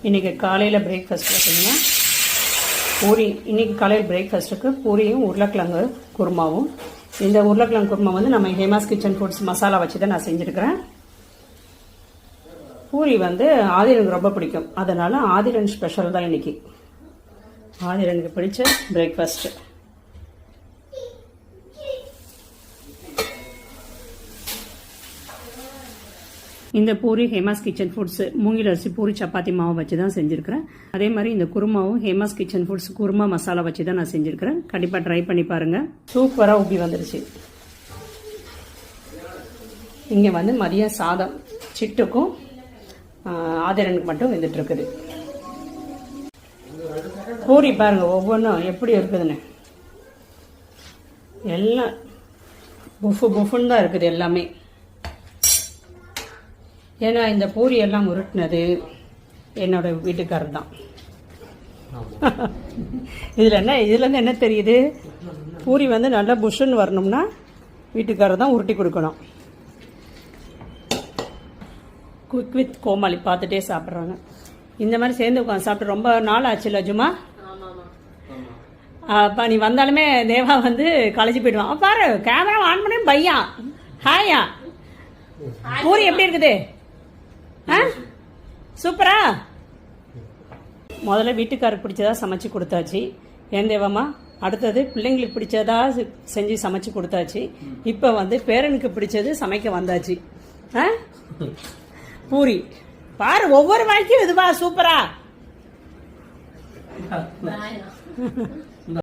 இன்றைக்கி காலையில் பிரேக்ஃபாஸ்ட் பார்த்தீங்கன்னா பூரி. இன்றைக்கி காலையில் பிரேக்ஃபாஸ்ட்டுக்கு பூரியும் உருளைக்கிழங்கு குருமாவும். இந்த உருளைக்கிழங்கு குருமா வந்து நம்ம ஹேமாஸ் கிச்சன் ஃபுட்ஸ் மசாலா வச்சு தான் நான் செஞ்சுருக்கிறேன். பூரி வந்து ஆதிரனுக்கு ரொம்ப பிடிக்கும், அதனால் ஆதிரன் ஸ்பெஷல் தான் இன்றைக்கி. ஆதிரனுக்கு பிடிச்ச பிரேக்ஃபாஸ்ட்டு. இந்த பூரி ஹேமாஸ் கிச்சன் ஃபுட்ஸ் மூங்கில் அரிசி பூரி சப்பாத்தி மாவு வச்சு தான் செஞ்சுருக்கிறேன். அதே மாதிரி இந்த குருமாவும் ஹேமாஸ் கிச்சன் ஃபுட்ஸ் குருமா மசாலா வச்சு தான் நான் செஞ்சுருக்கிறேன். கண்டிப்பாக ட்ரை பண்ணி பாருங்கள். சூப்பராக உப்பி வந்துருச்சு. இங்கே வந்து மதியம் சாதம் சிட்டுக்கும் ஆதிரனுக்கு மட்டும் வெந்துட்டுருக்குது. பூரி பாருங்கள் ஒவ்வொன்றும் எப்படி இருக்குதுன்னு. எல்லாம் புஃபுன்னு தான் இருக்குது எல்லாமே. ஏன்னா இந்த பூரி எல்லாம் உருட்டினது என்னோட வீட்டுக்காரர் தான். இதுலேருந்து என்ன தெரியுது, பூரி வந்து நல்லா புஷ்ஷுன்னு வரணும்னா வீட்டுக்காரர் தான் உருட்டி கொடுக்கணும். குக் வித் கோமாளி பார்த்துட்டே சாப்பிட்றாங்க. இந்த மாதிரி சேர்ந்து உட்காந்து சாப்பிட்டு ரொம்ப நாள் ஆச்சுல்ல ஜுமா? அப்போ நீ வந்தாலுமே தேவா வந்து களைச்சி போயிடுவான். பாரு கேமரா ஆன் பண்ணி பையா ஹாயா. பூரி எப்படி இருக்குது? சூப்பரா. முதல்ல வீட்டுக்காரருக்கு பிடிச்சதா சமைச்சு கொடுத்தாச்சு. ஏன் தேவம்மா? அடுத்தது பிள்ளைங்களுக்கு பிடிச்சதா செஞ்சு சமைச்சு கொடுத்தாச்சு. இப்போ வந்து பேரனுக்கு பிடிச்சது சமைக்க வந்தாச்சு. பூரி பாரு ஒவ்வொரு வாய்க்கும் இதுவா சூப்பரா.